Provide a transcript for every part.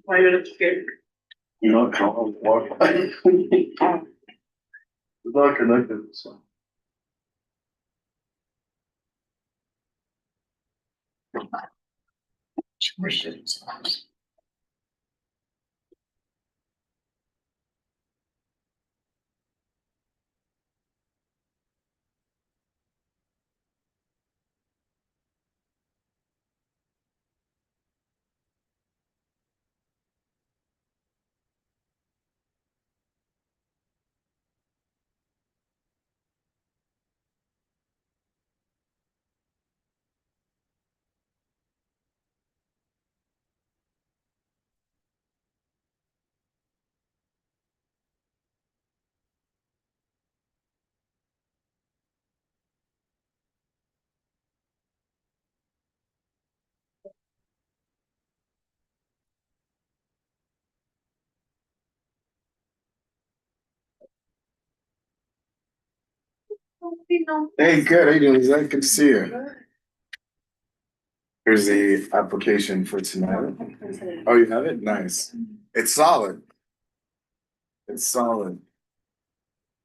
Why you're scared? You know, count walk. It's not connected, so. Hey, good. How you doing? Zach? Good to see you. Here's the application for tonight. Oh, you have it? Nice. It's solid. It's solid.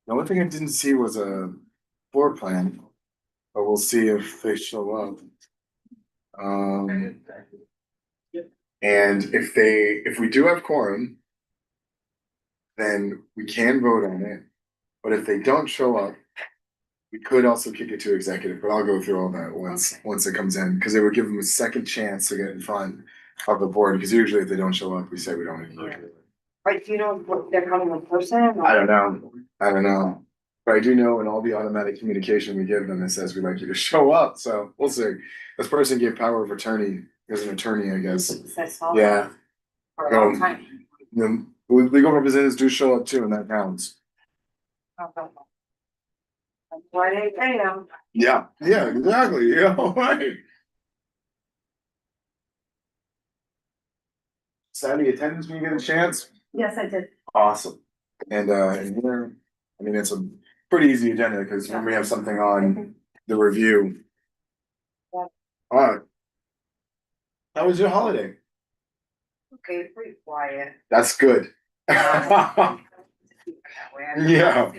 The only thing I didn't see was a floor plan, but we'll see if they show up. And if we do have quorum, then we can vote on it. But if they don't show up, we could also kick it to executive, but I'll go through all that once it comes in, because it would give them a second chance to get in front of the board, because usually if they don't show up, we say we don't invite it. Right, do you know what they're coming in person? or- I don't know. But I do know in all the automatic communication we give them, it says we'd like you to show up, so we'll see. This person gave power of attorney as an attorney, I guess. That's all. Yeah. For a long time. The legal representatives do show up too, and that counts. Okay. That's why they pay them. Yeah, exactly, yeah, right. Saturday attendance when you get a chance? Yes, I did. Awesome. And here, I mean, it's a pretty easy agenda, because when we have something on the review. Yeah. Alright. How was your holiday? Okay, pretty quiet. That's good. Yeah. Yeah.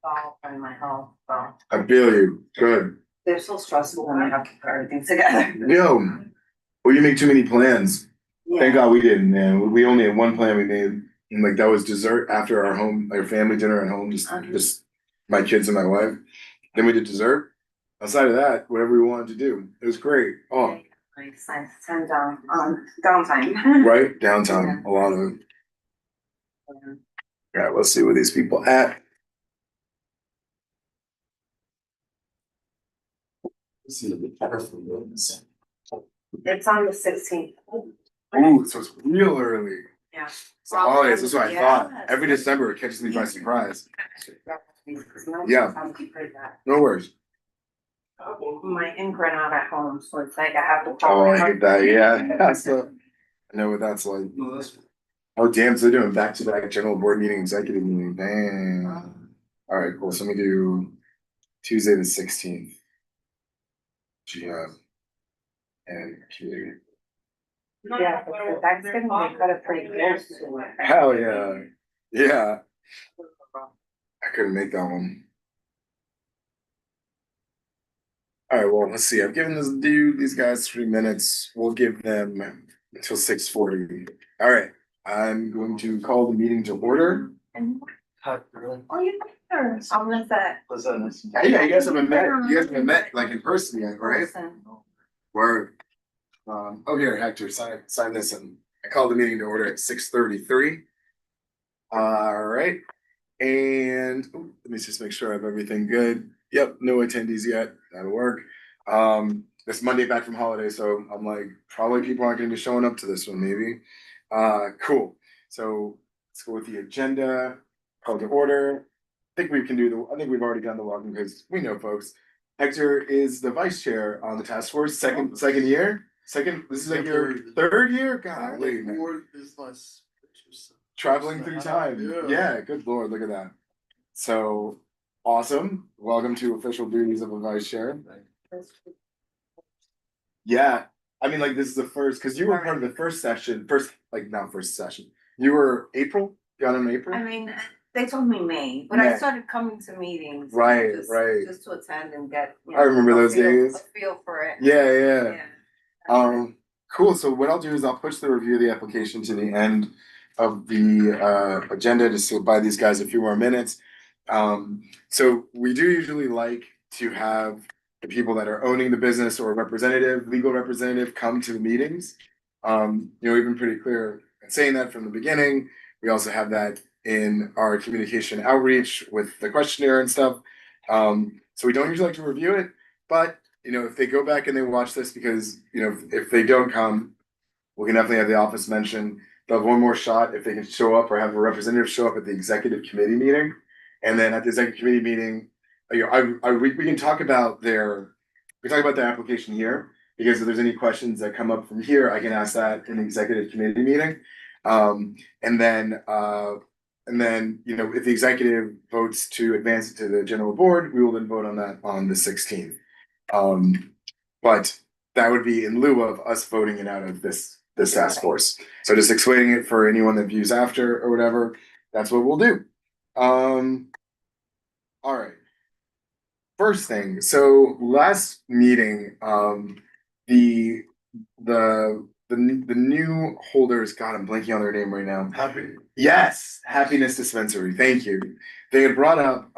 All in my health, so. I feel you, good. They're so stressful when I have to put everything together. Yo, well, you make too many plans. Thank God we didn't, man. We only had one plan we made, and like that was dessert after our family dinner at home, just my kids and my wife. Then we did dessert. Outside of that, whatever we wanted to do, it was great. Oh, Nice, time down, downtime. right, downtown, a lot of it. All right, let's see where these people at. Let's see the careful. It's on the 16th. Ooh, so it's real early. Yeah. It's the holidays, that's what I thought. Yes. Every December it catches me by surprise. Yeah. Yeah. No worries. My ink ran out at home, so it's like I have to. Oh, I get that, yeah. That's I know what that's like. Oh, damn, so they're doing back-to-back general board meeting, executive meeting, damn. All right, cool, so let me do Tuesday the 16th. GM. And community. Yeah, for Thanksgiving, they cut it pretty close to it. Hell yeah, yeah, I couldn't make that one. All right, well, let's see, I've given these guys 3 minutes, we'll give them until 6:40. All right, I'm going to call the meeting to order. Oh, you there? I'm gonna say. Yeah, you guys haven't met like in person yet, right? Word. Oh, here, Hector, sign this, and I called the meeting to order at 6:33. All right, and let me just make sure I have everything good. Yep, no attendees yet. That'll work. This Monday back from holiday, so I'm like, probably people aren't gonna be showing up to this one, maybe. Cool. So let's go with the agenda. Call to order. I think we've already done the welcome, because we know folks. Hector is the vice chair on the task force, second year. This is like your third year? Golly, man. Traveling through time. Yeah, good lord, look at that. So awesome. Welcome to official duties of a vice chair. Yeah, I mean, like, this is the first, because you were part of the first session, not first session. You were April? Got in April? I mean, they told me May, but May. I started coming to meetings. Right, just, right. Just to attend and get, I remember those days. A feel for it. Yeah, yeah. Yeah. Cool. So what I'll do is I'll push the review of the application to the end of the agenda just to buy these guys a few more minutes. So we do usually like to have the people that are owning the business or representative, legal representative, come to the meetings. We've been pretty clear in saying that from the beginning. We also have that in our communication outreach with the questionnaire and stuff. So we don't usually like to review it, but if they go back and they watch this, because, if they don't come, we can definitely have the office mention, they'll have one more shot if they can show up or have a representative show up at the executive committee meeting. And then at the executive committee meeting, we can talk about their application here, because if there's any questions that come up from here, I can ask that in the executive committee meeting. And then, if the executive votes to advance it to the general board, we will then vote on that on the 16th. But that would be in lieu of us voting it out of this task force. So just explaining it for anyone that views after or whatever, that's what we'll do. All right. First thing, so last meeting, the new holders, God, I'm blanking on their name right now. Yes, Happiness Dispensary. Thank you. They had brought up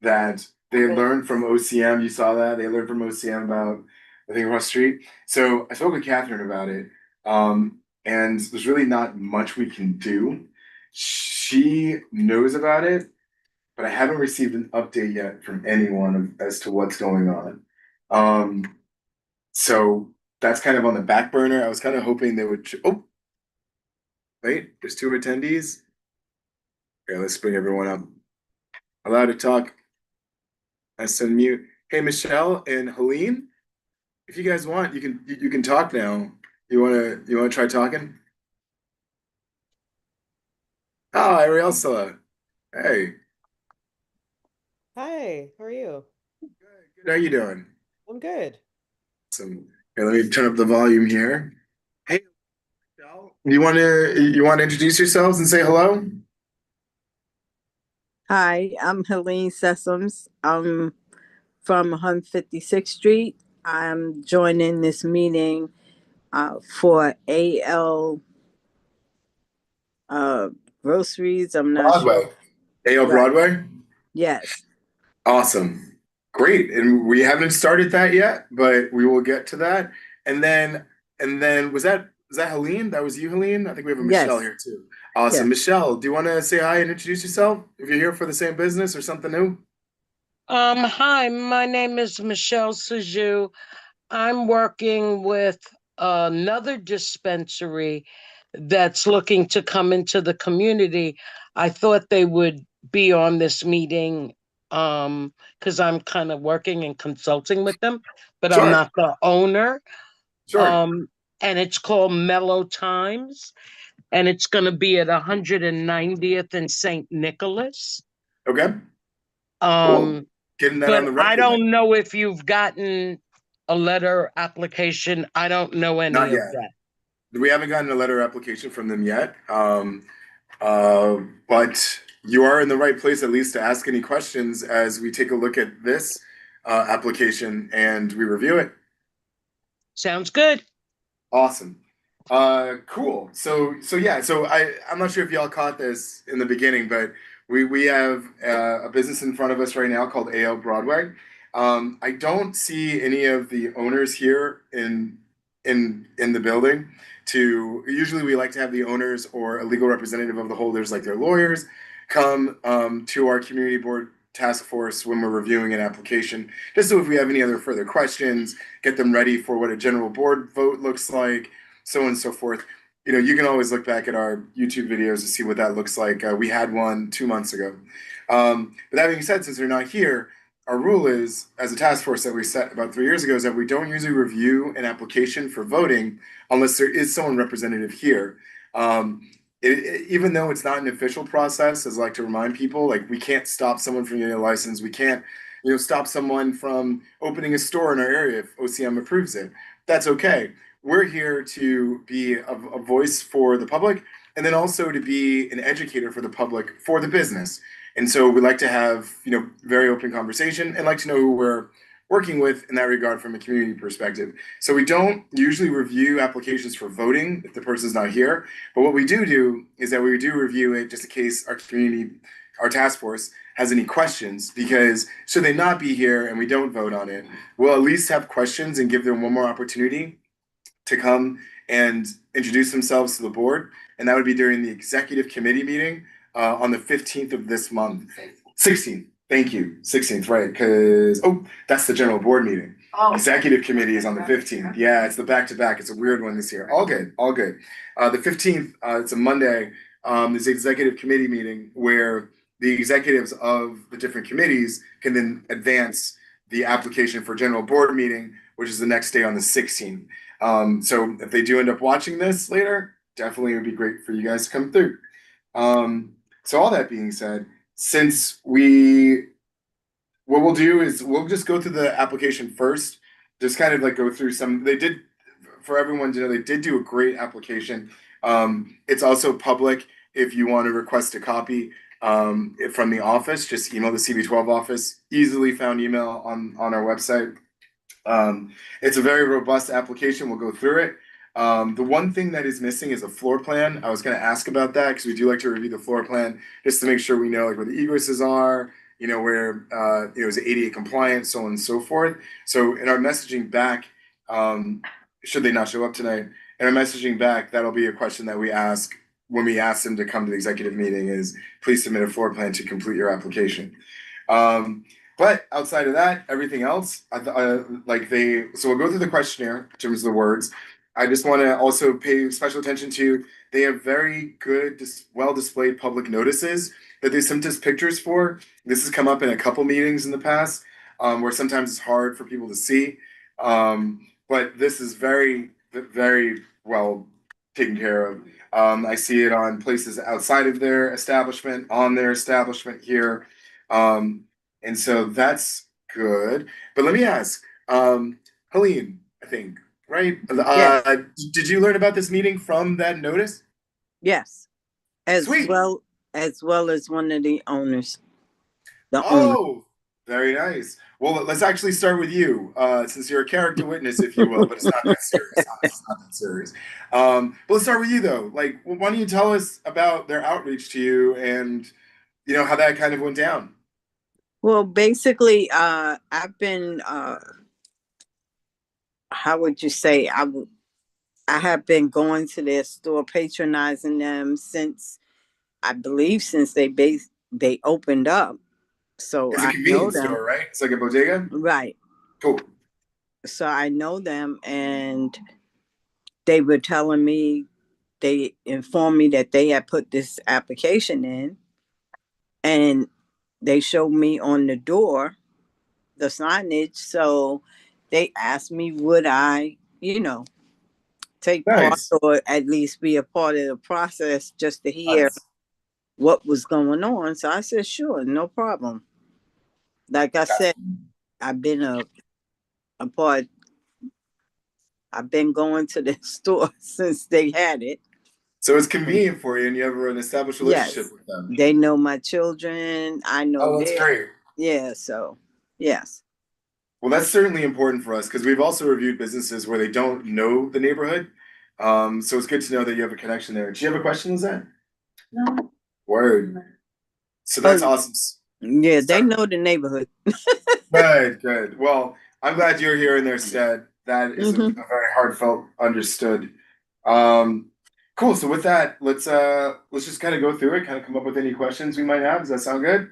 that they had learned from OCM. You saw that they learned from OCM about, I think, Ross Street. So I spoke with Catherine about it, and there's really not much we can do. She knows about it, but I haven't received an update yet from anyone as to what's going on. So that's kind of on the back burner. I was kind of hoping they would. Oh, wait, there's two attendees. Okay, let's bring everyone up. Allowed to talk. I said mute. Hey, Michelle and Helene, if you guys want, you can talk now. You wanna try talking? Oh, Arielsa. Hey, Hi, how are you? good. How you doing? I'm good. Some. Here, let me turn up the volume here. Hey, Michelle, you want to introduce yourselves and say hello? Hi, I'm Helene Sessoms. I'm from 156th Street. I'm joining this meeting for AL uh, groceries. I'm not sure. Broadway. AL Right. Broadway? Yes. Awesome. Great. And we haven't started that yet, but we will get to that. And then was that Helene? That was you, Helene? I think we have a Michelle Yes. here too. Awesome. Yes. Michelle, do you want to say hi and introduce yourself if you're here for the same business or something new? Hi, my name is Michelle Sajou. I'm working with another dispensary that's looking to come into the community. I thought they would be on this meeting because I'm kind of working and consulting with them, but I'm Sure. not the owner. Sure. And it's called Mellow Times, and it's going to be at 190th and St. Nicholas. Okay. Cool. Um, Getting that on But the I record then. don't know if you've gotten a letter application. I don't know any Not of yet. that. We haven't gotten a letter application from them yet. But you are in the right place at least to ask any questions as we take a look at this application and we review it. Sounds good. Awesome. Cool. So yeah, so I'm not sure if y'all caught this in the beginning, but we have a business in front of us right now called AL Broadway. I don't see any of the owners here in the building. Usually we like to have the owners or a legal representative of the holders, like their lawyers, come to our community board task force when we're reviewing an application, just so if we have any other further questions, get them ready for what a general board vote looks like, so on and so forth. You can always look back at our YouTube videos to see what that looks like. We had one 2 months ago. But that being said, since they're not here, our rule is, as a task force that we set about 3 years ago, is that we don't usually review an application for voting unless there is someone representative here. Even though it's not an official process, as I like to remind people, like, we can't stop someone from getting a license. We can't, stop someone from opening a store in our area if OCM approves it. That's okay. we're here to be a voice for the public and then also to be an educator for the public for the business. And so we like to have, very open conversation and like to know who we're working with in that regard from a community perspective. So we don't usually review applications for voting if the person's not here. But what we do is that we do review it just in case our community, our task force has any questions, because should they not be here and we don't vote on it, we'll at least have questions and give them one more opportunity to come and introduce themselves to the board. And that would be during the executive committee meeting on the 15th of this month. 16th. Thank you. 16th, right? Because, that's the general board meeting. Executive committee is on the 15th. Yeah, it's the back-to-back. It's a weird one this year. All good, all good. The 15th, it's a Monday, is the executive committee meeting where the executives of the different committees can then advance the application for general board meeting, which is the next day on the 16th. So if they do end up watching this later, definitely it would be great for you guys to come through. So all that being said, what we'll do is we'll just go through the application first, just kind of like go through for everyone to know, they did do a great application. It's also public. If you want to request a copy from the office, just email the CB12 office, easily found email on our website. It's a very robust application. We'll go through it. The one thing that is missing is a floor plan. I was going to ask about that because we do like to review the floor plan just to make sure we know like where the egresses are, where is ADA compliant, so on and so forth. So in our messaging back, should they not show up tonight, in our messaging back, that'll be a question that we ask when we ask them to come to the executive meeting is please submit a floor plan to complete your application. But outside of that, everything else, so we'll go through the questionnaire in terms of the words. I just want to also pay special attention to, they have very good, well displayed public notices that they sent us pictures for. This has come up in a couple meetings in the past, where sometimes it's hard for people to see. But this is very, very well taken care of. I see it on places outside of their establishment, on their establishment here. And so that's good. But let me ask, Helene, I think, right? Yes. Did you learn about this meeting from that notice? Yes. Sweet. As well as one of the owners. The owner. Oh, very nice. Well, let's actually start with you, since you're a character witness, if you will, but it's not that serious. It's not that serious. But let's start with you though. Like, why don't you tell us about their outreach to you and how that kind of went down? Well, basically, I've been, how would you say, I have been going to their store, patronizing them since, I believe, since they opened up. So It's a I know convenience them. store, right? It's like a bodega? Right. Cool. So I know them, and they were telling me, they informed me that they had put this application in, and they showed me on the door the signage. So they asked me, would I, take part Nice. or at least be a part of the process just to hear Nice. what was going on. So I said, sure, no problem. Like I said, I've been a part, I've been going to the store since they had it. So it's convenient for you and you have an established relationship Yes. with them. They know my children. I know Oh, that's great. Yeah, so yes. Well, that's certainly important for us because we've also reviewed businesses where they don't know the neighborhood. So it's good to know that you have a connection there. Do you have a question, Lizette? No. Word. So that's awesome. Yeah, they know the neighborhood. Good. Well, I'm glad you're here in their stead. That is a very heartfelt understood. Cool. So with that, let's just kind of go through it, kind of come up with any questions we might have. Does that sound good?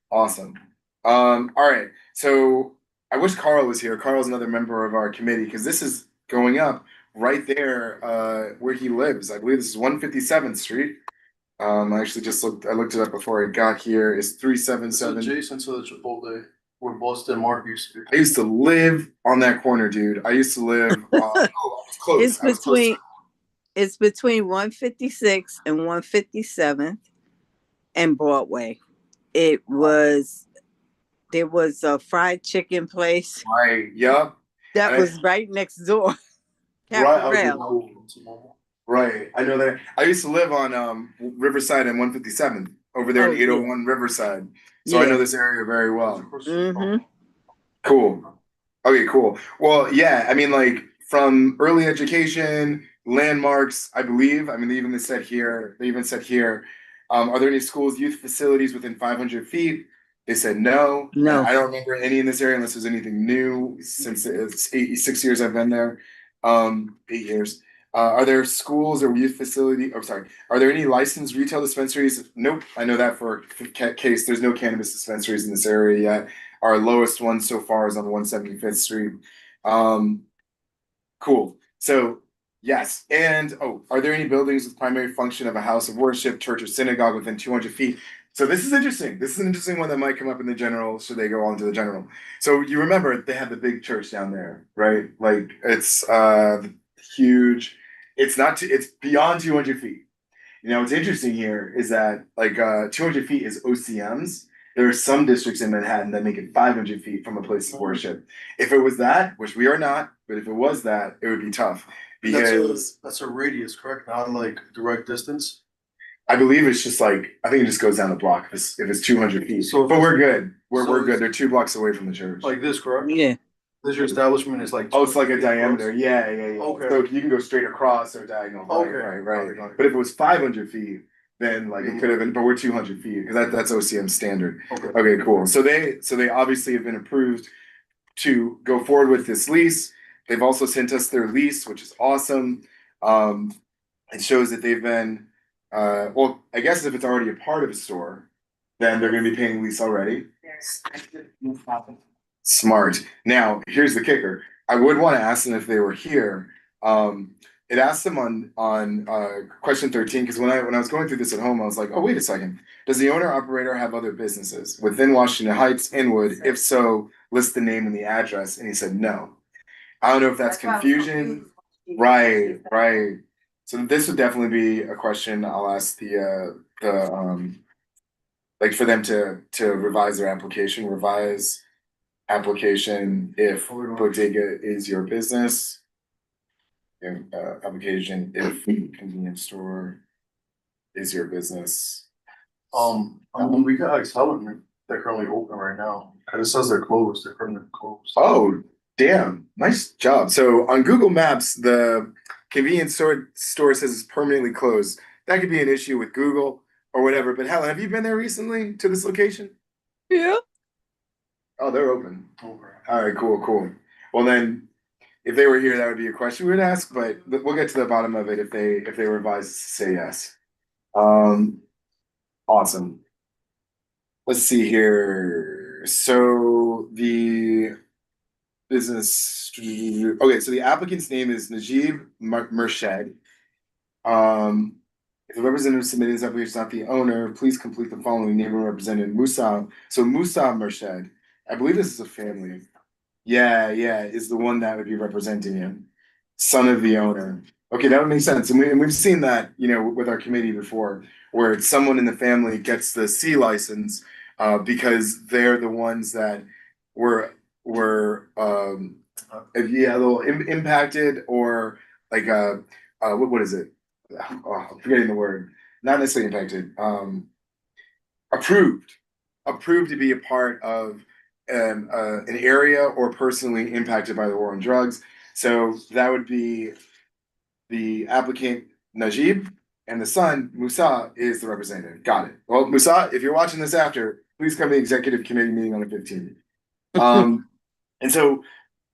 Awesome. All right. So I wish Carl was here. Carl's another member of our committee because this is going up right there where he lives. I believe this is 157th Street. I actually just looked it up before I got here. It's 377. It's adjacent to the Chipotle where Boston Mark used to be. I used to live on that corner, dude. I used to live I was close. It's between 156 and 157th and Broadway. There was a fried chicken place. Right. Yep. That was right next door. Right, okay, Caporal. cool. Right, I know that. I used to live on Riverside and 157th over there Oh, in yeah. 801 Riverside. So I know Yeah. this area very well. Mm-hmm. Cool. Okay, cool. Well, yeah, I mean, like from early education, landmarks, I believe. I mean, they even said here, are there any schools, youth facilities within 500 feet? They said no. And No. I don't remember any in this area unless there's anything new since it's 6 years I've been there. 8 years. Are there schools or youth facility? Oh, sorry. Are there any licensed retail dispensaries? Nope. I know that for a case. There's no cannabis dispensaries in this area yet. Our lowest one so far is on 175th Street. Um, cool. So, yes. And, oh, are there any buildings with primary function of a house of worship, church, or synagogue within 200 feet? So this is interesting. This is an interesting one that might come up in the general, should they go on to the general. So you remember they have the big church down there, right? Like it's huge. It's not, it's beyond 200 feet. You know, what's interesting here is that like 200 feet is OCMs. There are some districts in Manhattan that make it 500 feet from a place of worship. If it was that, which we are not, but if it was that, it would be tough because That's a radius, correct? Not like direct distance. I believe it's just like I think it just goes down the block if it's 200 feet. So if but it's- we're good. We're so we're good. it's- They're 2 blocks away from the church. Like this, correct? Yeah. This your establishment is like. Oh, it's like a 200 feet diameter. across? Yeah. Okay. So you can go straight across or diagonal. Okay. Right. Got it. But if it was 500 feet, then like it could have been. But we're 200 feet because that's OCM standard. Okay. Okay, cool. So they obviously have been approved to go forward with this lease. They've also sent us their lease, which is awesome. It shows that they've been well, I guess if it's already a part of a store, then they're gonna be paying lease already. Smart. Now, here's the kicker. I would want to ask them if they were here. It asked them on question 13 because when I was going through this at home, I was like, oh wait a second. Does the owner operator have other businesses within Washington Heights, Inwood? If so, list the name and the address. And he said no. I don't know if that's confusion. Right. So this would definitely be a question I'll ask the like for them to revise their application, revise application if bodega is your business. And application if convenience store is your business. We got like Helen, they're currently open right now. And it says they're closed, they're currently closed. Oh, damn, nice job. So on Google Maps, the convenience store says it's permanently closed. That could be an issue with Google or whatever. But Helen, have you been there recently to this location? Yeah. Oh, they're open. Over. All right, cool. Well then, if they were here, that would be a question we would ask, but we'll get to the bottom of it if they were advised to say yes. Awesome. Let's see here. So the business. Okay, so the applicant's name is Najib Murshed. If the representative submitting his application is not the owner, please complete the following name and representative Musa. So Musa Murshed, I believe this is a family. Yeah, is the one that would be representing him. Son of the owner. Okay, that would make sense. And we've seen that, you know, with our committee before, where it's someone in the family gets the C license because they're the ones that were a little impacted or like what is it? Oh, I'm forgetting the word. Not necessarily impacted. Approved. Approved to be a part of an area or personally impacted by the war on drugs. So that would be the applicant Najib and the son Musa is the representative. Got it. Well, Musa, if you're watching this after, please come to the executive committee meeting on the 15th. And so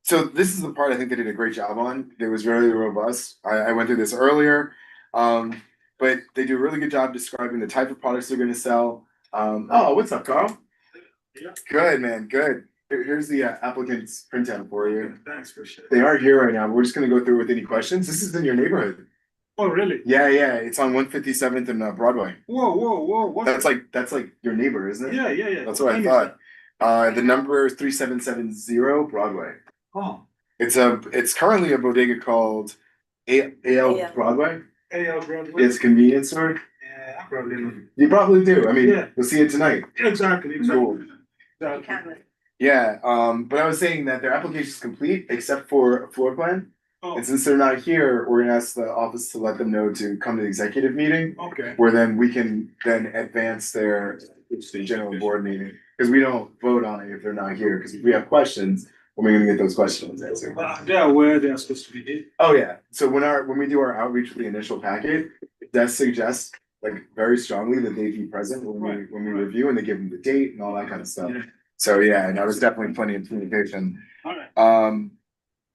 this is the part I think they did a great job on. It was very robust. I went through this earlier. But they do a really good job describing the type of products they're going to sell. Oh, what's up, Carl? Yeah. Good, man. Good. Here's the applicant's printout for you. Thanks for sharing. They are here right now. We're just going to go through with any questions. This is in your neighborhood. Oh, really? Yeah. It's on 157th and Broadway. Whoa. What? That's like your neighbor, isn't it? Yeah. That's what I thought. The number is 3770 Broadway. Oh. It's currently a bodega called AL Broadway. AL Broadway. It's a convenience store. Yeah, probably. You probably do. I mean, Yeah. you'll see it tonight. Exactly. Cool. Yeah, but I was saying that their application is complete except for a floor plan. And since they're not here, we're gonna ask the office to let them know to come to the executive meeting, Okay. where then we can then advance their general board meeting. Cause we don't vote on it if they're not here, cause if we have questions, we're gonna get those questions answered. They're aware they're supposed to be here. Oh, yeah, so when we do our outreach for the initial packet, it does suggest like very strongly that they be present when we review and they give them the date and all that kind of stuff. Yeah. So, yeah, and that was definitely plenty of communication. Alright.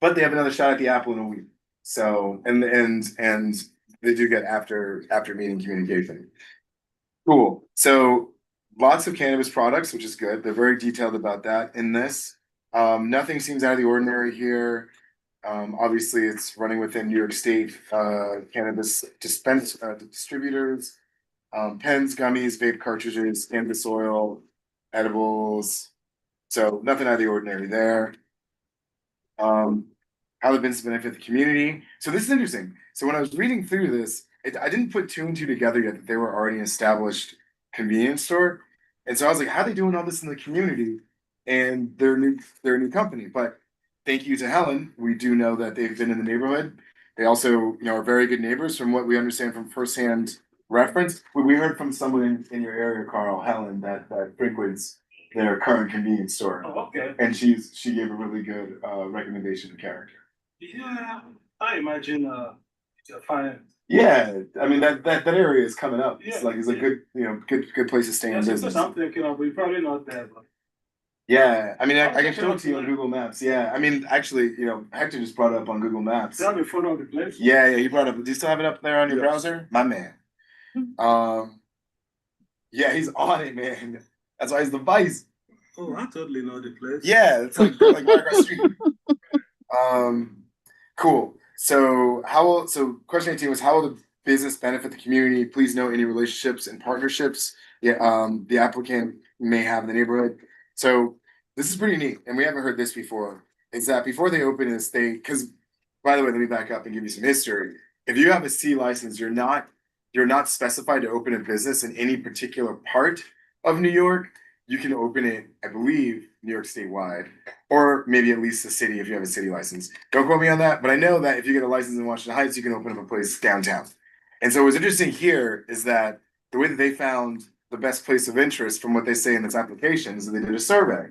But they have another shot at the apple in a week. So, and they do get after meeting communication. Cool. So lots of cannabis products, which is good. They're very detailed about that in this. Nothing seems out of the ordinary here. Obviously it's running within New York State, cannabis distributors, pens, gummies, vape cartridges, cannabis oil, edibles. So nothing out of the ordinary there. How the business benefit the community. So this is interesting. So when I was reading through this, I didn't put two and two together yet that they were already an established convenience store. And so I was like, how are they doing all this in the community? And they're a new company. But thank you to Helen. We do know that they've been in the neighborhood. They also, are very good neighbors from what we understand from firsthand reference. We heard from someone in your area, Carl, Helen, that frequents their current convenience store. Oh, okay. And she gave a really good recommendation of character. Yeah, I imagine, it's a fine. Yeah, I mean that area is coming up. It's Yeah. like it's a good, good place to stay in That's business. what I'm thinking of, we're probably not there, but. Yeah, I mean I can Okay, show it to you on okay. Google Maps. Yeah, I mean actually, Hector just brought it up on Google Maps. Is that the photo of the place? Yeah, he brought it up. Do you still have it up there on your Yes. browser? My man. Yeah, he's on it, man. That's why he's the vice. Oh, I totally know the place. Yeah, it's like right across the street. Cool. So question 18 was how will the business benefit the community? Please note any relationships and partnerships the applicant may have in the neighborhood. So this is pretty neat, and we haven't heard this before. Is that before they open this, because by the way, let me back up and give you some history. If you have a C license, you're not specified to open a business in any particular part of New York. You can open it, I believe, New York statewide, or maybe at least the city if you have a city license. Don't quote me on that, but I know that if you get a license in Washington Heights, you can open up a place downtown. And so what's interesting here is that the way that they found the best place of interest from what they say in this application is that they did a survey,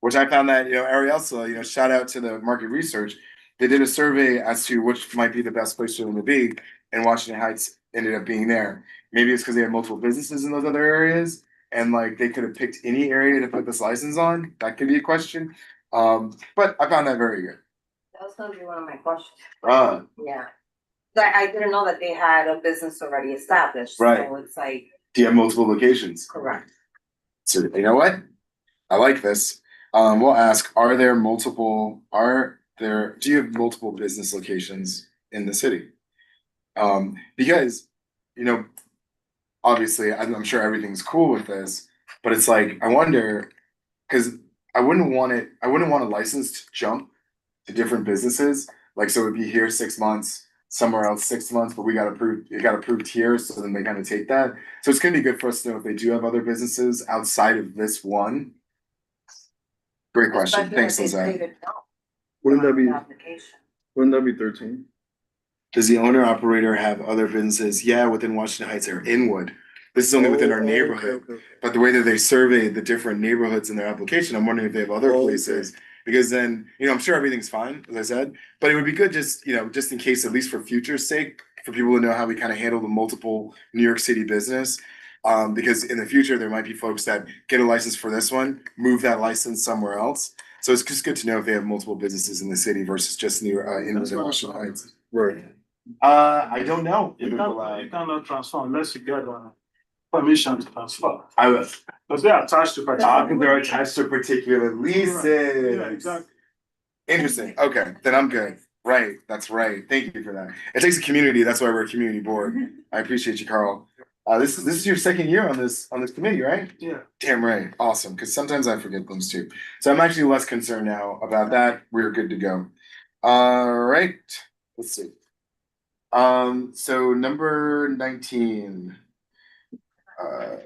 which I found that, Arielsa, shout out to the market research. They did a survey as to which might be the best place for them to be, and Washington Heights ended up being there. Maybe it's because they have multiple businesses in those other areas. And like they could have picked any area to put this license on. That could be a question. But I found that very good. That was gonna be one of my questions. Yeah. Yeah. I didn't know that they had a business already established, Right. so it's like, Do you have multiple locations? correct. So you know what? I like this. We'll ask, do you have multiple business locations in the city? Because, obviously, I'm sure everything's cool with this, but it's like, I wonder, because I wouldn't want a license to jump to different businesses. Like, so it'd be here 6 months, somewhere else 6 months, but it got approved here, so then they kind of take that. So it's gonna be good for us to know if they do have other businesses outside of this one. Great question. Especially Thanks, if they Lizette. stated no Wouldn't that on the be, application. wouldn't that be 13? Does the owner operator have other businesses? Yeah, within Washington Heights or Inwood. This is only within our neighborhood. But the way that they surveyed the different neighborhoods in their application, I'm wondering if they have other places. Because then, I'm sure everything's fine, as I said, but it would be good just in case, at least for future's sake, for people to know how we kind of handle the multiple New York City business. Because in the future, there might be folks that get a license for this one, move that license somewhere else. So it's just good to know if they have multiple businesses in the city versus just near Inwood and Washington Heights. Right. I don't know. You cannot transfer unless you get permission to transfer. I was. Because they're attached to particular. They're attached to particular leases. Yeah, exactly. Interesting. Okay, then I'm good. Right, that's right. Thank you for that. It takes a community. That's why we're a community board. I appreciate you, Carl. This is your second year on this committee, right? Yeah. Damn right. Awesome. Because sometimes I forget things too. So I'm actually less concerned now about that. We're good to go. All right. Let's see. So number 19.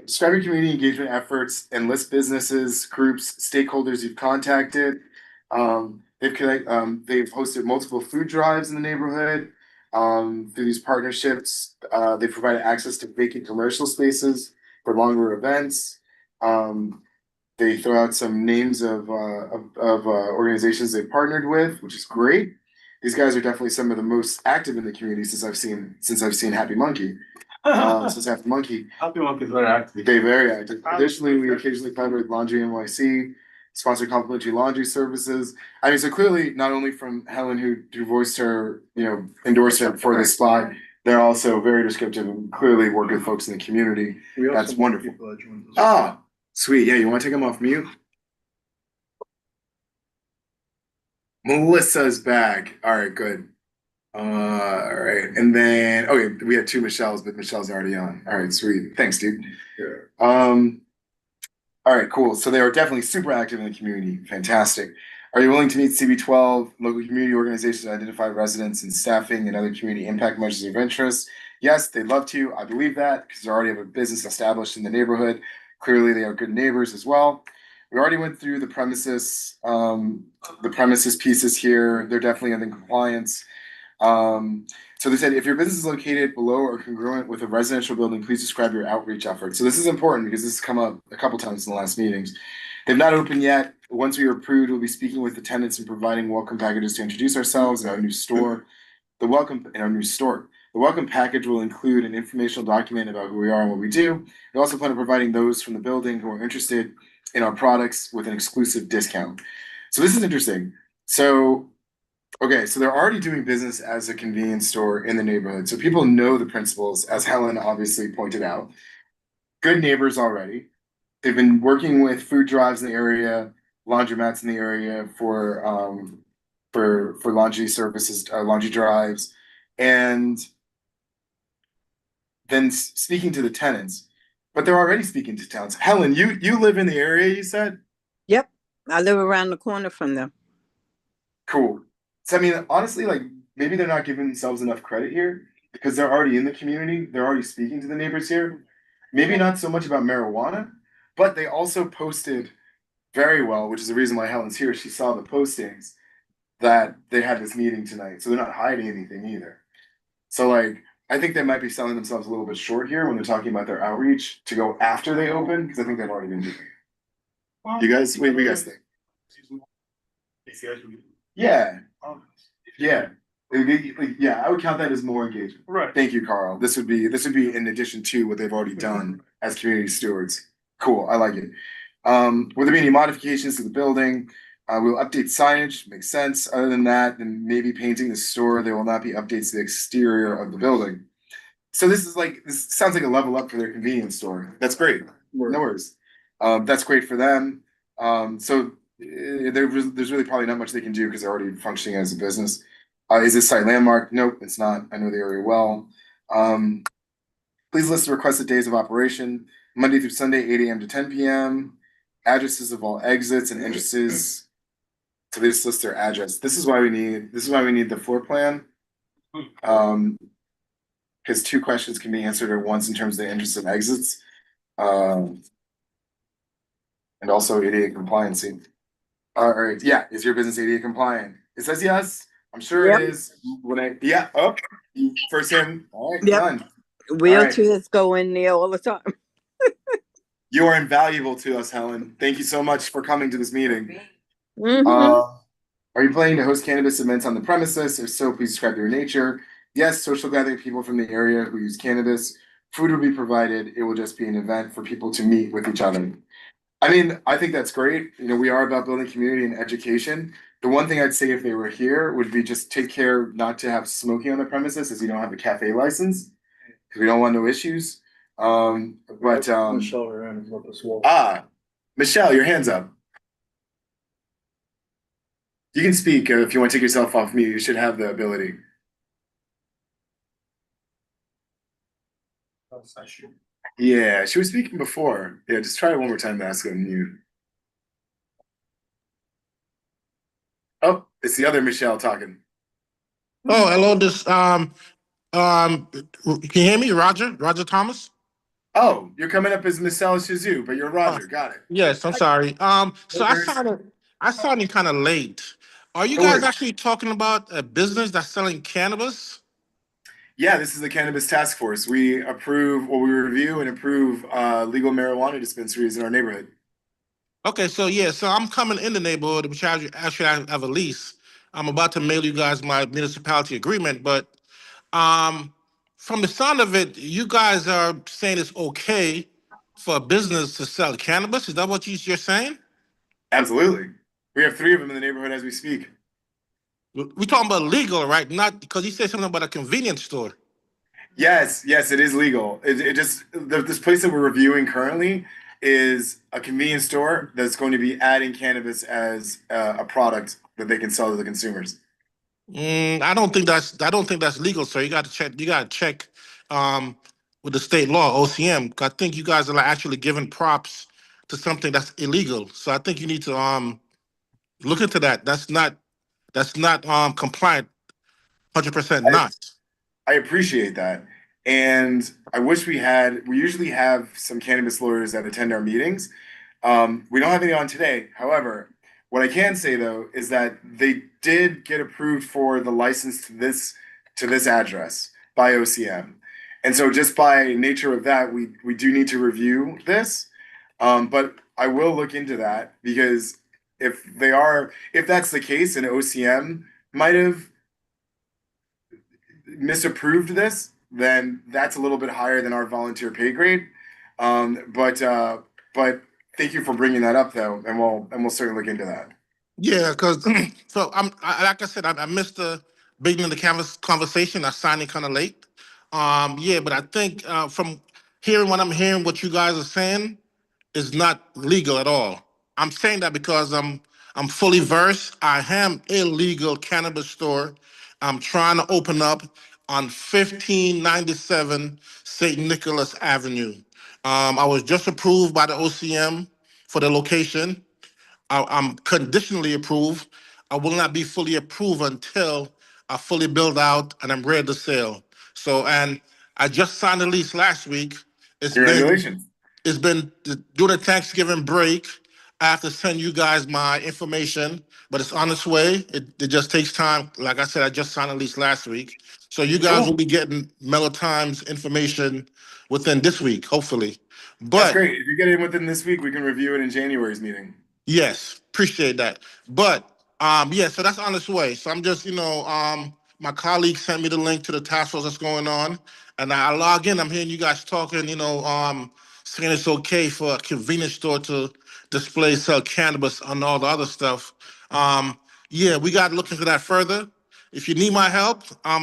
Describe your community engagement efforts and list businesses, groups, stakeholders you've contacted. They've hosted multiple food drives in the neighborhood. Through these partnerships, they provided access to vacant commercial spaces for longer events. They throw out some names of organizations they've partnered with, which is great. These guys are definitely some of the most active in the community since I've seen Happy Monkey. Since Happy Monkey. Happy Monkey is very active. They're very active. Additionally, we occasionally collaborate with Laundry NYC, sponsor complimentary laundry services. I mean, so clearly, not only from Helen, who voiced her, endorsement for this spot, they're also very descriptive and clearly work with folks in the community. That's wonderful. Ah, sweet. Yeah, you want to take them off mute? Melissa's back. All right, good. All right, and then okay, we had two Michelles, but Michelle's already on. All right, sweet. Thanks, dude. Sure. All right, cool. So they are definitely super active in the community. Fantastic. Are you willing to meet CB12, local community organizations that identify residents and staffing and other community impact measures of interest? Yes, they'd love to. I believe that because they already have a business established in the neighborhood. Clearly, they are good neighbors as well. We already went through the premises pieces here. They're definitely in compliance. So they said, if your business is located below or congruent with a residential building, please describe your outreach efforts. So this is important because this has come up a couple times in the last meetings. They've not opened yet. Once we are approved, we'll be speaking with the tenants and providing welcome packages to introduce ourselves in our new store. The welcome package will include an informational document about who we are and what we do. We also plan on providing those from the building who are interested in our products with an exclusive discount. So this is interesting. Okay, so they're already doing business as a convenience store in the neighborhood. So people know the principles, as Helen obviously pointed out. Good neighbors already. They've been working with food drives in the area, laundromats in the area for laundry services, laundry drives, and then speaking to the tenants. But they're already speaking to tenants. Helen, you live in the area, you said? Yep, I live around the corner from them. Cool. So I mean, honestly, like maybe they're not giving themselves enough credit here because they're already in the community. They're already speaking to the neighbors here. Maybe not so much about marijuana, but they also posted very well, which is the reason why Helen's here. She saw the postings that they had this meeting tonight. So they're not hiding anything either. So like I think they might be selling themselves a little bit short here when they're talking about their outreach to go after they open, because I think they've already been doing it. You guys, what do you guys think? Yeah. Yeah. Yeah, I would count that as more engagement. Right. Thank you, Carl. This would be in addition to what they've already done as community stewards. Cool, I like it. Will there be any modifications to the building? We'll update signage, makes sense. Other than that, then maybe painting the store. There will not be updates to the exterior of the building. So this sounds like a level up for their convenience store. That's great. No worries. That's great for them. There's really probably not much they can do because they're already functioning as a business. Is this site landmark? Nope, it's not. I know the area well. Please list the requested days of operation, Monday through Sunday, 8 a.m. to 10 p.m. Addresses of all exits and entrances. So they just list their address. This is why we need the floor plan. Because two questions can be answered at once in terms of the entrances and exits. And also ADA compliancy. All right, yeah, is your business ADA compliant? It says yes. I'm sure Yep. it is. First in. All right, Yep. done. Wheelchairs go in there all the time. You are invaluable to us, Helen. Thank you so much for coming to this meeting. Mhm. Are you planning to host cannabis events on the premises? If so, please describe their nature. Yes, social gathering people from the area who use cannabis. Food will be provided. It will just be an event for people to meet with each other. I mean, I think that's great. We are about building community and education. The one thing I'd say if they were here would be just take care not to have smoking on the premises, as you don't have a cafe license, because we don't want no issues. Michelle ran is what this wall. Michelle, your hand's up. You can speak if you want to take yourself off mute. You should have the ability. Yeah, she was speaking before. Yeah, just try it one more time to ask her on mute. Oh, it's the other Michelle talking. Oh, hello. Can you hear me, Roger? Roger Thomas? Oh, you're coming up as Michelle Shizou, but you're Roger. Got it. Yes, I'm sorry. So No worries. I signed in kind of late. Are you No guys worries. actually talking about a business that's selling cannabis? Yeah, this is the Cannabis Taskforce. We approve, well, we review and approve legal marijuana dispensaries in our neighborhood. Okay, so yeah, so I'm coming in the neighborhood, which actually I have a lease. I'm about to mail you guys my municipality agreement, but um, from the sound of it, you guys are saying it's okay for a business to sell cannabis. Is that what you're saying? Absolutely. We have 3 of them in the neighborhood as we speak. We're talking about legal, right? Not because you said something about a convenience store. Yes, yes, it is legal. It just this place that we're reviewing currently is a convenience store that's going to be adding cannabis as a product that they can sell to the consumers. I don't think that's legal, sir. You got to check. You got to check um, with the state law, OCM. I think you guys are like actually giving props to something that's illegal. So I think you need to look into that. That's not compliant. 100% I, not. I appreciate that. And I wish we usually have some cannabis lawyers that attend our meetings. We don't have any on today. However, what I can say though is that they did get approved for the license to this address by OCM. And so just by nature of that, we do need to review this. But I will look into that because if that's the case and OCM might have misapproved this, then that's a little bit higher than our volunteer pay grade. But thank you for bringing that up though, and we'll certainly look into that. Yeah, because so like I said, I missed the beginning of the canvas conversation. I signed it kind of late. Yeah, but I think from hearing what I'm hearing, what you guys are saying is not legal at all. I'm saying that because I'm fully versed. I am a legal cannabis store. I'm trying to open up on 1597 St. Nicholas Avenue. I was just approved by the OCM for the location. I'm conditionally approved. I will not be fully approved until I fully build out and I'm ready to sell. So, and I just signed a lease last week. It's been Congratulations. it's been during the Thanksgiving break. I have to send you guys my information, but it's on its way. It just takes time. Like I said, I just signed a lease last week. So you guys will Cool. be getting Mellow Times information within this week, hopefully. That's But great. If you get in within this week, we can review it in January's meeting. yes, appreciate that. But yeah, so that's on its way. So I'm just, my colleague sent me the link to the task force that's going on, and I log in. I'm hearing you guys talking, saying it's okay for a convenience store to display sell cannabis and all the other stuff. Yeah, we got to look into that further. If you need my help,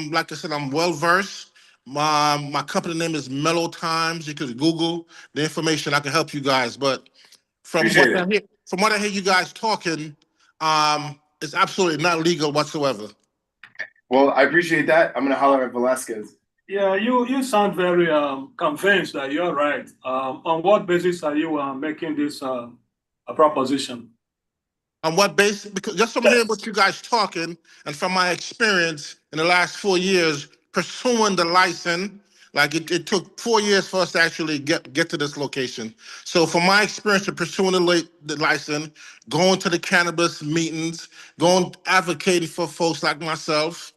like I said, I'm well versed. My company name is Mellow Times. You could Google the information. I can help you guys, but Appreciate it. from what I hear you guys talking, it's absolutely not legal whatsoever. Well, I appreciate that. I'm gonna holler at Velasquez. Yeah, you sound very convinced that you're right. On what basis are you making this a proposition? On what basis? Because just from hearing what you guys talking and from my experience in the last 4 years pursuing the license, like it took 4 years for us to actually get to this location. So from my experience of pursuing the license, going to the cannabis meetings, going advocating for folks like myself,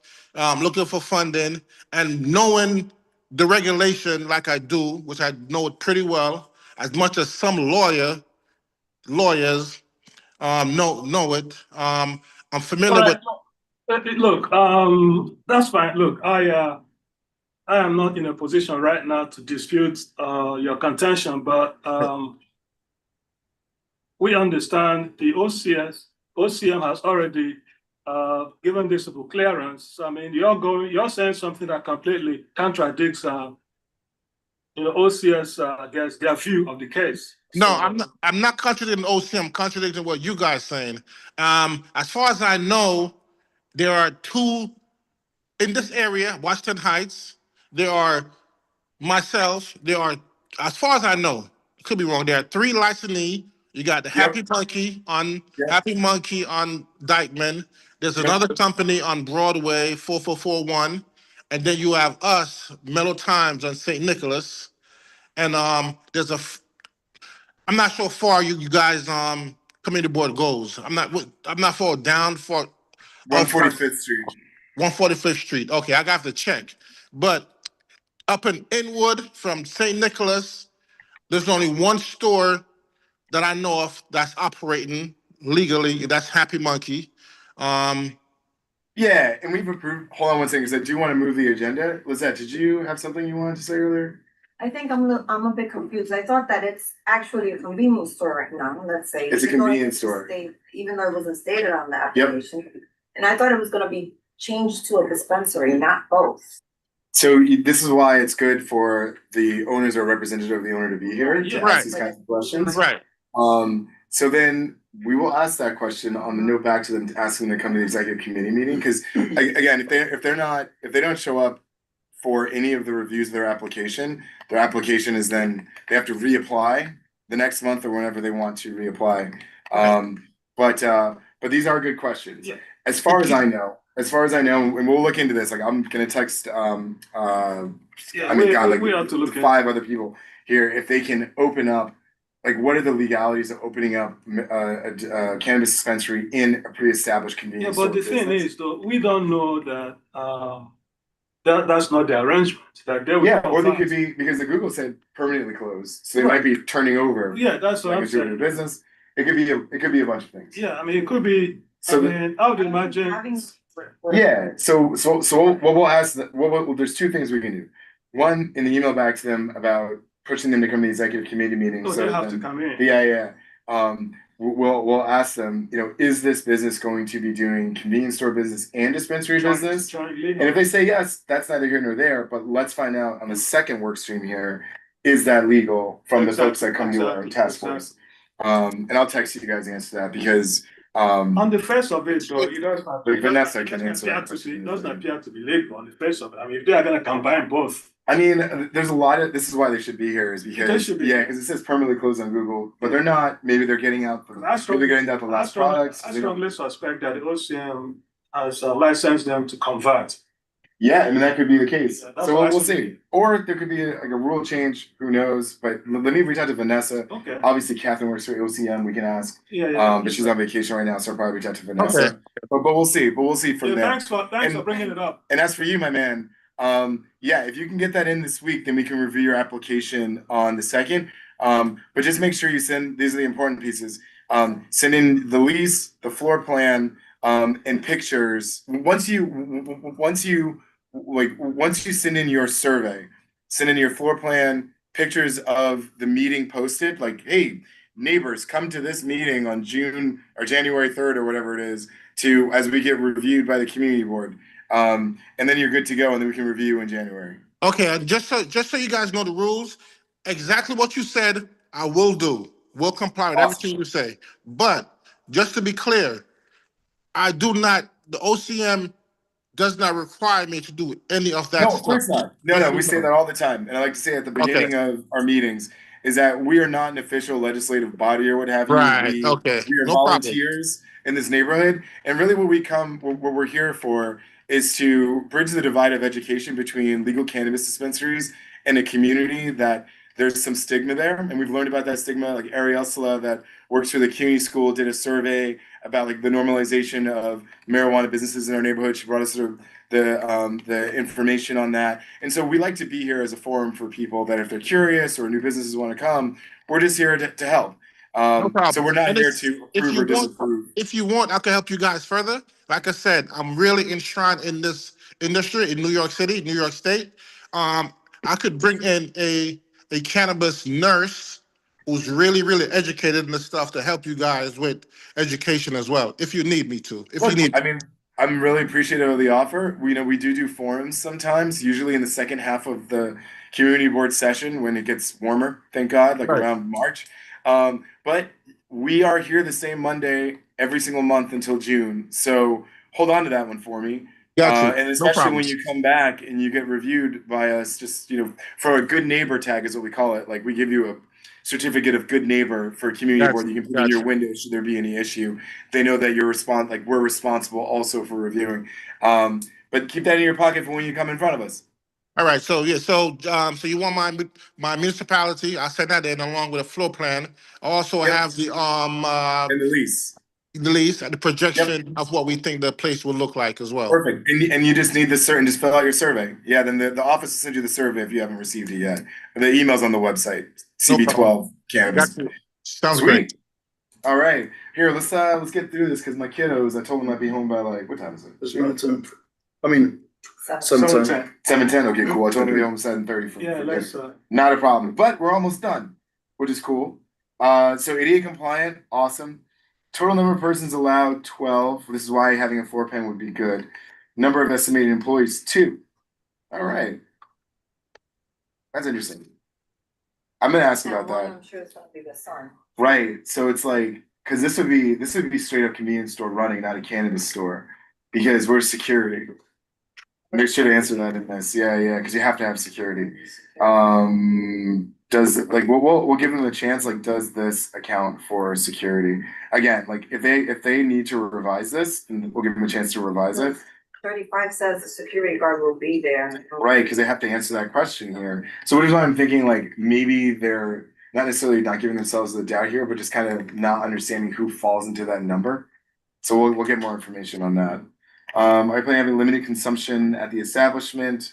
looking for funding, and knowing the regulation like I do, which I know it pretty well, as much as some lawyers know it. I'm All familiar right. with. Look, that's fine. Look, I am not in a position right now to dispute your contention, but we understand the OCM has already given this clearance. I mean, you're saying something that completely contradicts, OCS, I guess, their view of the case. No, So, I'm not contradicting OC. I'm contradicting what you guys saying. As far as I know, there are two in this area, Washington Heights. There are myself. There are, as far as I know, could be wrong. There are three licensees. You got the Yep. Yep. Happy Monkey on Dykeman. There's Yep. another company on Broadway, 4441, and then you have us, Mellow Times on St. Nicholas. And I'm not sure how far you guys community board goes. I'm not far down for 145th Street. 145th Street. Okay, I got to check. But up in Inwood from St. Nicholas, there's only one store that I know of that's operating legally. That's Happy Monkey. Um, Yeah, and we've approved. Hold on one second, because I do want to move the agenda. Lizette, did you have something you wanted to say earlier? I think I'm a bit confused. I thought that it's actually a convenience store right now, let's say. It's a even though convenience store. Even though it wasn't stated on the Yep. application. And I thought it was gonna be changed to a dispensary, not both. So this is why it's good for the owners or representative of the owner to be here to Right. ask these kinds of questions. right. So then we will ask that question on the note back to them, asking them to come to the executive committee meeting, because again, if they don't show up for any of the reviews of their application is then, they have to reapply the next month or whenever they want to reapply. But these are good questions. Yeah. As far as I know, and we'll look into this, like I'm gonna text, Yeah, I mean, God, like we have to look the into 5 other people here, if they can open up, like, what are the legalities of opening up a cannabis dispensary in a pre-established Yeah, convenience but store the thing business? is, though, we don't know that, that's not the arrangement, that they will. Yeah, or they convert. could be, because the Google said permanently closed, so they might be turning over Yeah, that's what like I'm a doing saying. business. It could be a bunch of things. Yeah, I mean, it could be, So I would imagine. yeah, so what we'll ask, there's 2 things we can do. One, in the email back to them about pushing them to come to the executive committee meeting. Oh, So they have to then- come in. Yeah. We'll ask them, is this business going to be doing convenience store business and dispensary business? And if they say yes, that's neither here nor there, but let's find out on the second work stream here, is that legal from the folks that come to our task force? And I'll text you guys the answer to that, because On the face of it, though, it does not. But Vanessa it can doesn't answer appear that to be- question. It doesn't appear to be legal on the face of it. I mean, if they are gonna combine both. I mean, there's a lot of, this is why they should be here, is They because, should be. yeah, because it says permanently closed on Google, but they're not, maybe they're getting out, maybe getting out the last products. I they don't- strongly suspect that the OCM has licensed them to convert. Yeah, I mean, that could be the case. Yeah, that's So what I we'll should see. Or there could be like a rule change, who knows? But let me reach out to Vanessa. Okay. Obviously, Catherine works for OCM, we can ask. Yeah. But she's on vacation right now, so I'll probably reach out to Vanessa. Okay. But we'll see. But we'll see from Yeah, there. thanks for bringing it up. And as for you, my man, yeah, if you can get that in this week, then we can review your application on the 2nd. But just make sure you send, these are the important pieces. Send in the lease, the floor plan, and pictures. Once you send in your survey, send in your floor plan, pictures of the meeting posted, like, hey, neighbors, come to this meeting on June or January 3rd or whatever it is, as we get reviewed by the community board. And then you're good to go, and then we can review in January. Okay, and just so you guys know the rules, exactly what you said, I will do. We'll comply with everything you say. But just to be clear, the OCM does not require me to do any of that No, stuff. of course not. No, we say that all the time. And I like to say at the beginning of our meetings is that we are not an official legislative body or what have you. Right, We okay. are No volunteers in this neighborhood. And really what we're here for is to bridge the divide of education between legal cannabis dispensaries and a community that there's some stigma there. And we've learned about that stigma. Like Ariel Sala, that works for the community school, did a survey about like the normalization of marijuana businesses in our neighborhood. She brought us sort of the information on that. And so we like to be here as a forum for people that if they're curious or new businesses want to come, we're just here to help. No problem. So we're not And here to approve or disapprove. If you want, I can help you guys further. Like I said, I'm really enshrined in this industry in New York City, New York State. I could bring in a cannabis nurse who's really, really educated in this stuff to help you guys with education as well, if you need me to. I mean, I'm really appreciative of the offer. We do forums sometimes, usually in the second half of the community board session when it gets warmer, thank God, like around March. But we are here the same Monday every single month until June. So hold on to that one for me. And especially when you come back and you get reviewed by us, just, for a good neighbor tag is what we call it. Like we give you a certificate of good neighbor for a community board that you can put in your window should there be any issue. They know that we're responsible also for reviewing. But keep that in your pocket for when you come in front of us. All right, so you want my municipality? I'll send that in along with a floor plan. I also have the And the lease. the lease and the projection of what we think the place will look like as well. Perfect. And you just need this just fill out your survey. Yeah, then the office will send you the survey if you haven't received it yet. The email's on the website, No CB12 Cannabis. Got you. Sounds Sweet. great. All right. Here, let's get through this because my kiddos, I told them I'd be home by like, what time is it? It's not 10. I mean, So- 7:10. 7:10. Okay, cool. I told them to be home 7:30 for Yeah, dinner. let's, Not a problem, but we're almost done, which is cool. So ADA compliant, awesome. Total number of persons allowed, 12. This is why having a floor plan would be good. Number of estimated employees, 2. All right. That's interesting. I'm gonna ask about And one, that. I'm sure it's gonna be the son. Right, so it's like, cause this would be straight up convenience store running, not a cannabis store, because we're security. Make sure to answer that in this, yeah, cause you have to have security. Does, like, we'll give them a chance, like, does this account for security? Again, like, if they need to revise this, then we'll give them a chance to revise it. 35 says the security guard will be there. Right, because they have to answer that question here. So what is why I'm thinking like maybe they're not necessarily not giving themselves the doubt here, but just kind of not understanding who falls into that number. So we'll get more information on that. Are you planning on having limited consumption at the establishment?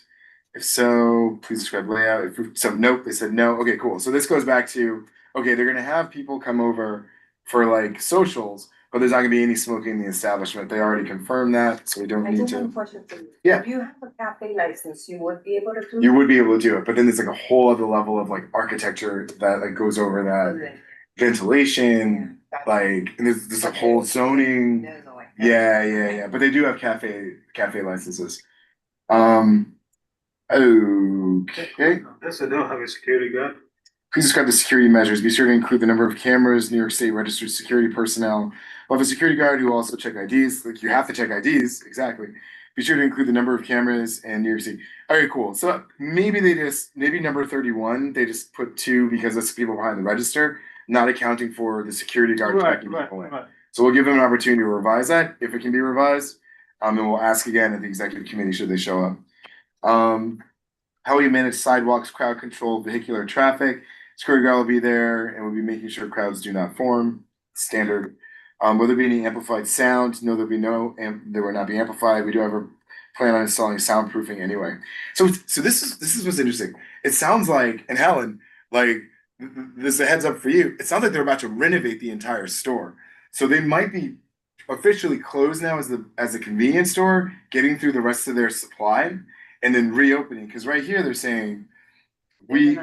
If so, please describe layout. If so, nope, they said no. Okay, cool. So this goes back to, okay, they're gonna have people come over for like socials, but there's not gonna be any smoking in the establishment. They already confirmed that, so we don't I need do have a to. question for you. Yeah. If you have a cafe license, you would be able to do. You would be able to do it, but then there's like a whole other level of like architecture that like goes over that ventilation, like, and there's a whole zoning. Yeah. But they do have cafe licenses. Okay. Yes, I don't have a security guard. Please describe the security measures. Be sure to include the number of cameras, New York State registered security personnel. We'll have a security guard who will also check IDs. Like you have to check IDs, exactly. Be sure to include the number of cameras and New York State. All right, cool. So maybe maybe number 31, they just put 2 because that's people behind the register, not accounting for the security guard checking people in. So we'll give them an opportunity to revise that if it can be revised. And we'll ask again at the executive committee should they show up. How will you manage sidewalks, crowd control, vehicular traffic? Security guard will be there and we'll be making sure crowds do not form. Standard. Will there be any amplified sound? No, there'll be no, there will not be amplified. We do have a plan on installing soundproofing anyway. So this is what's interesting. It sounds like, and Helen, like this is a heads up for you. It sounds like they're about to renovate the entire store. So they might be officially closed now as a convenience store, getting through the rest of their supply, and then reopening. Because right here they're saying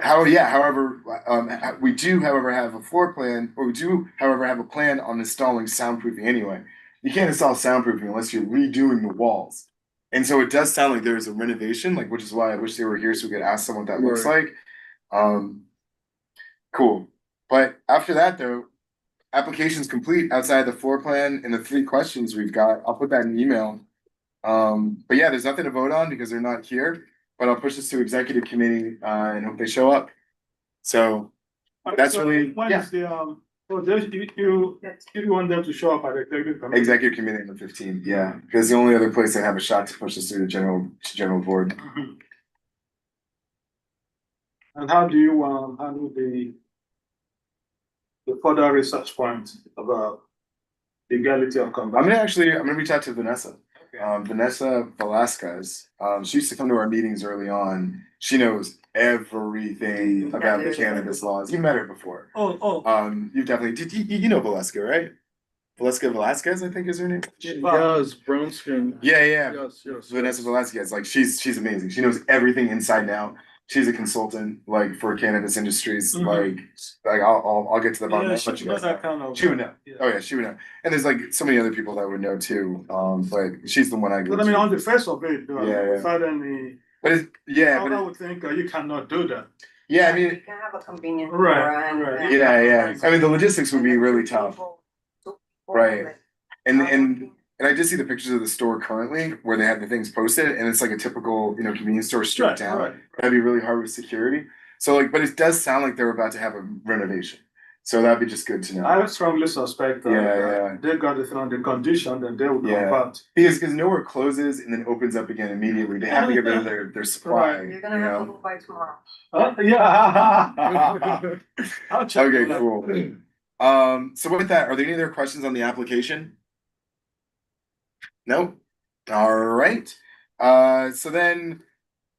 however, we do, however, have a floor plan, or we do, however, have a plan on installing soundproofing anyway. You can't install soundproofing unless you're redoing the walls. And so it does sound like there's a renovation, like, which is why I wish they were here so we could ask them what that looks like. Cool. But after that though, application's complete outside the floor plan and the 3 questions we've got. I'll put that in email. But yeah, there's nothing to vote on because they're not here. But I'll push this to executive committee and hope they show up. So that's really, When yeah. is the, you want them to show up at the executive committee? Executive committee on the 15th, yeah, because the only other place they have a shot to push this through the general board. Mhm. And how do you, handle the further research point about legality of I'm conduct? gonna reach out to Vanessa. Vanessa Velasquez, she used to come to our meetings early on. She knows everything about the cannabis laws. You met her before. You've definitely, you know Velasquez, right? Velasquez, I think is her name. Yes, brown skin. Yeah. Yes. Vanessa Velasquez, like she's amazing. She knows everything inside and out. She's a consultant, like for cannabis industries. Mhm. Like I'll get to the bottom. Yeah, I'll let she's you guys not know. that kind of. She would know. Oh yeah, she would know. And there's like so many other people that would know too. But she's the one I go But I mean, to. on the face of it, Yeah. without any, But I would think you cannot do that. yeah, I You mean, can have a convenient. Right, store and- right. and- yeah. I mean, the logistics would be really tough. Two people, Right. like, And I did see the pictures of the store currently where they have the things posted, and it's like a typical, convenience store stripped down. Right. That'd be really hard with security. So like, but it does sound like they're about to have a renovation. So that'd be just good to know. I would strongly suspect that Yeah. they got it on the condition that they would Yeah. convert. Because nowhere closes and then opens up again immediately. They have to get rid of their supply. Right. You're gonna have to go by tomorrow. Yeah. I'll check Okay, that. cool. So with that, are there any other questions on the application? No? All right. So then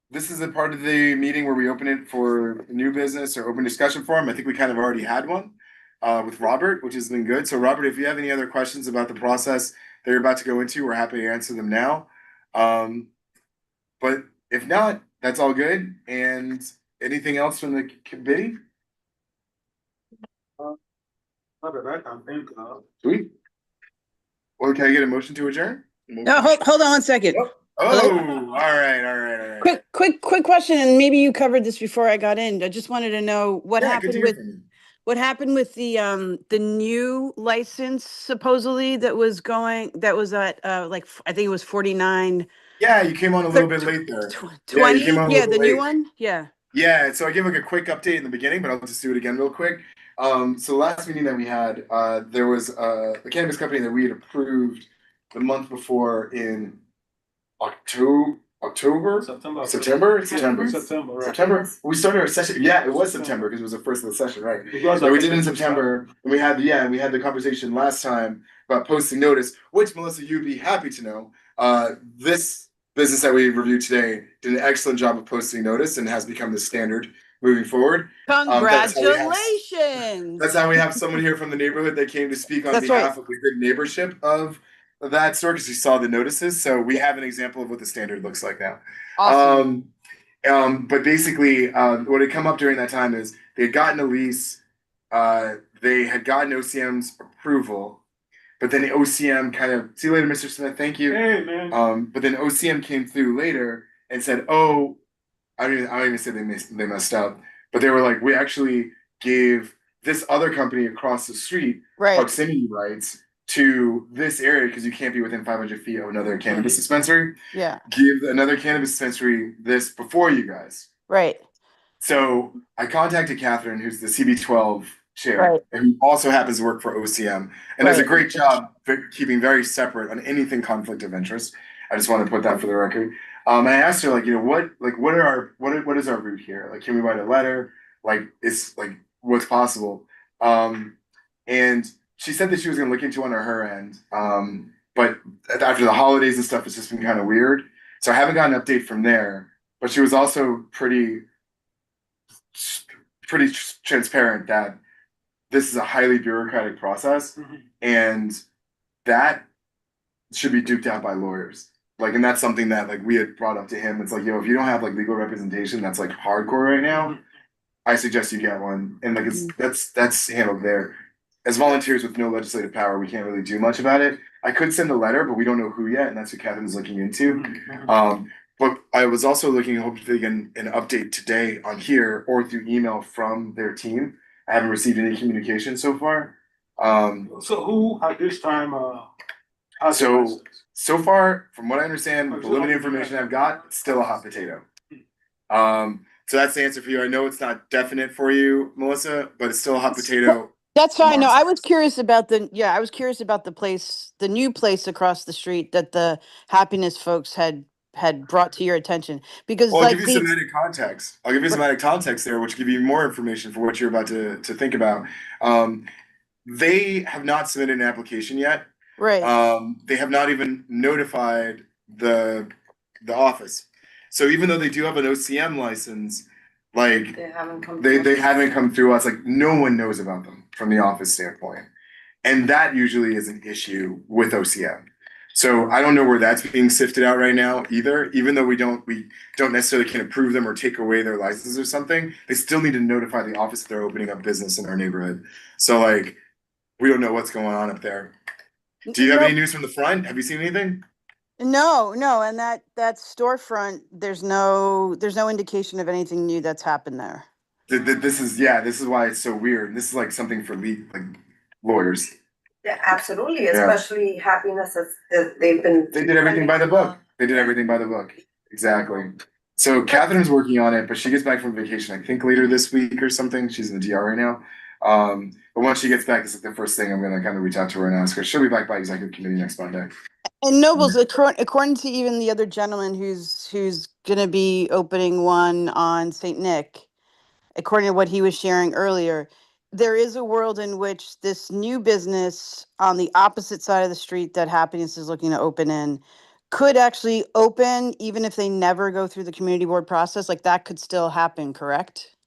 this is a part of the meeting where we open it for new business or open discussion forum. I think we kind of already had one with Robert, which has been good. So Robert, if you have any other questions about the process that you're about to go into, we're happy to answer them now. But if not, that's all good. And anything else from the committee? Not that I can think of. Sweet. Well, can I get a motion to adjourn? No, hold on one second. Oh, all right. Quick question, and maybe you covered this before I got in. I just wanted to know what Yeah, good to happened hear with from you. what happened with the new license supposedly that was at I think it was 49 Yeah, you came on a little bit late there. tw- Yeah, you came 20. on a Yeah, little the new late. one. Yeah. Yeah, so I gave like a quick update in the beginning, but I'll just do it again real quick. So the last meeting that we had, there was the cannabis company that we had approved the month before in October, September. September. September, right. September. We started our session. Yeah, it was September because it was the first of the session, right? Because So of we the- did it in September, and we had the conversation last time about posting notice, which Melissa, you'd be happy to know. This business that we reviewed today did an excellent job of posting notice and has become the standard moving forward. Congratulations. That's how we have someone here from the neighborhood that came to speak on That's behalf of the good neighborship of that store because you saw the notices. So we have an example of what the standard looks like now. Awesome. But basically, what had come up during that time is they had gotten a lease, they had gotten OCM's approval, but then the OCM kind of, see you later, Mr. Smith, thank you. Hey, man. But then OCM came through later and said, "Oh, I don't even say they messed up, but they were like, we actually gave this other company across the street Right. proximity rights to this area because you can't be within 500 feet of another cannabis dispensary. Yeah. Give another cannabis dispensary this before you guys." Right. So I contacted Catherine, who's the CB12 chair, Right. and who also happens to work for OCM, and does a Right. great job keeping very separate on anything conflict of interest. I just want to put that for the record. And I asked her, like, what is our route here? Like, can we write a letter? Like, it's like, what's possible? And she said that she was going to look into it on her end. But after the holidays and stuff, it's just been kind of weird. So I haven't gotten an update from there. But she was also pretty transparent that this is a highly bureaucratic process, and that should be duked out by lawyers. Like, and that's something that like we had brought up to him. It's like, yo, if you don't have like legal representation, that's like hardcore right now. I suggest you get one, and like that's handled there. As volunteers with no legislative power, we can't really do much about it. I could send a letter, but we don't know who yet, and that's what Catherine's looking into. But I was also looking, hopefully, get an update today on here or through email from their team. I haven't received any communication so far. So who at this time, has the So license? so far, from what I understand, with the limited information I've got, it's still a hot potato. So that's the answer for you. I know it's not definite for you, Melissa, but it's still a hot potato. That's fine. No, Monster. I was curious about the place, the new place across the street that the happiness folks had brought to your attention because Well, I'll like give you some added context. I'll give you some added context there, which give you more information for what you're about to think about. They have not submitted an application yet. right. They have not even notified the office. So even though they do have an OCM license, like They haven't come. they haven't come through us. Like no one knows about them from the office standpoint, and that usually is an issue with OCM. So I don't know where that's being sifted out right now either. Even though we don't necessarily can approve them or take away their license or something, they still need to notify the office that they're opening up business in our neighborhood. So like we don't know what's going on up there. Do you have any news from the front? Have you seen anything? No, and that storefront, there's no indication of anything new that's happened there. This is why it's so weird. This is like something for like lawyers. Yeah, absolutely, Yeah. especially happiness as they've been. They did everything by the book. They did everything by the book. Exactly. So Catherine's working on it, but she gets back from vacation, I think later this week or something. She's in the DR right now. But once she gets back, this is the first thing I'm gonna kind of reach out to her and ask her. She'll be back by executive committee next Monday. And Nobles, according to even the other gentleman who's gonna be opening one on St. Nick, according to what he was sharing earlier, there is a world in which this new business on the opposite side of the street that Happiness is looking to open in could actually open even if they never go through the community board process? Like that could still happen, correct?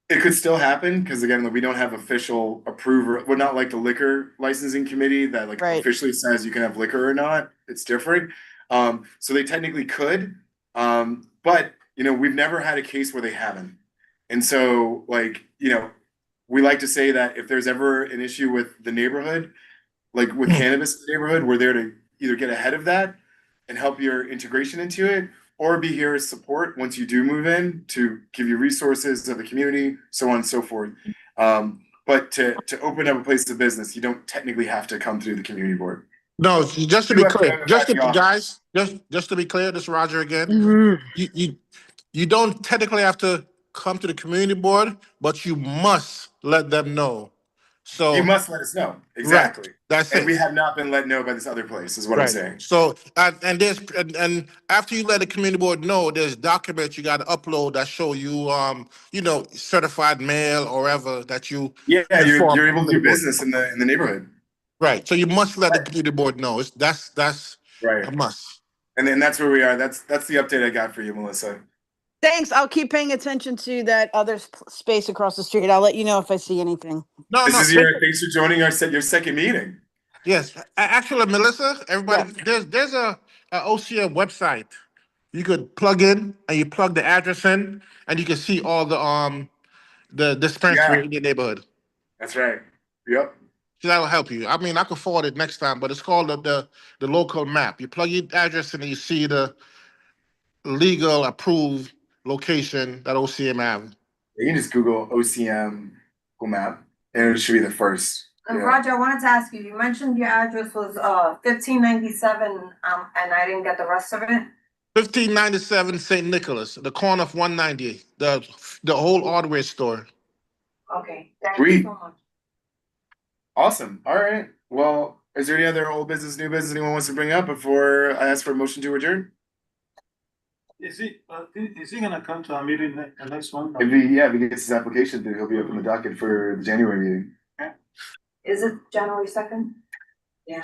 It could still happen because again, like, we don't have official approver. We're not like the liquor licensing committee that like Right. officially says you can have liquor or not. It's different. So they technically could, but you know, we've never had a case where they haven't. And so, like, you know, we like to say that if there's ever an issue with the neighborhood, like with cannabis in the neighborhood, we're there to either get ahead of that and help your integration into it, or be here as support once you do move in to give you resources of the community, so on and so forth. But to open up a place of business, you don't technically have to come through the community board. No, just to You be have to clear, have it at the office. guys, just to be clear, this is Roger again. Mhm. You don't technically have to come to the community board, but you must let them know. So You must let us know. right, Exactly. that's And it. we have not been let know by this other place, is what I'm Right. saying. So and there's and after you let the community board know, there's documents you got to upload that show you you know, certified mail or whatever that you Yeah, inform you're the able to do community board. business in the neighborhood. Right. So you must let the community board know. That's Right. a must. And then that's where we are. That's the update I got for you, Melissa. Thanks. I'll keep paying attention to that other space across the street. I'll let you know if I see anything. No, This no. is thanks for joining your second meeting. Yes, actually, Melissa, everybody, Yeah. there's a OCM website. You could plug in and you plug the address in, and you can see all the dispensary Yeah, in your neighborhood. that's right. Yep. So that'll help you. I mean, I could forward it next time, but it's called the local map. You plug your address in and you see the legal approved location that OCM have. You can just Google OCM Google Map, and it should be the first. And Yeah. Roger, I wanted to ask you, you mentioned your address was 1597, and I didn't get the rest of it. 1597 St. Nicholas, the corner of 190, the whole hardware store. Okay, thank Sweet. you so much. Awesome. All right. Well, is there any other old business, new business anyone wants to bring up before I ask for a motion to adjourn? Is he gonna come to our meeting next one? If he gets his application through, he'll be up in the docket for the January meeting. Is it January 2nd?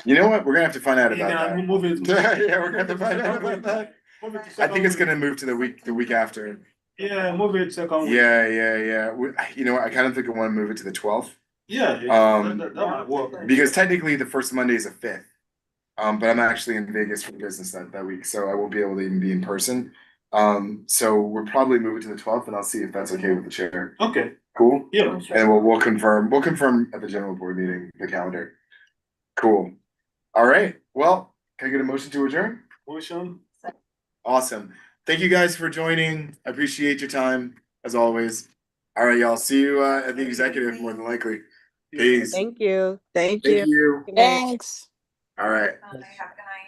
You know what? We're gonna have to find out Yeah, about that. move it. Yeah, we're gonna have to find out about that. Move it to I second think it's week. gonna move to the week after. Yeah, move it second week. Yeah. You know what? I kind of think I want to move it to the 12th. Yeah, that might work. Because technically the first Monday is the 5th. But I'm actually in Vegas for business that week, so I won't be able to even be in person. So we'll probably move it to the 12th, and I'll see if that's okay with the chair. Okay, Cool? yeah. And we'll confirm at the general board meeting, the calendar. Cool. All right. Well, can I get a motion to adjourn? Motion. Awesome. Thank you guys for joining. I appreciate your time, as always. All right, y'all. See you at the executive, more than likely. Peace. Thank you. Thank Thank you. you. Thanks. All right. Have a good night.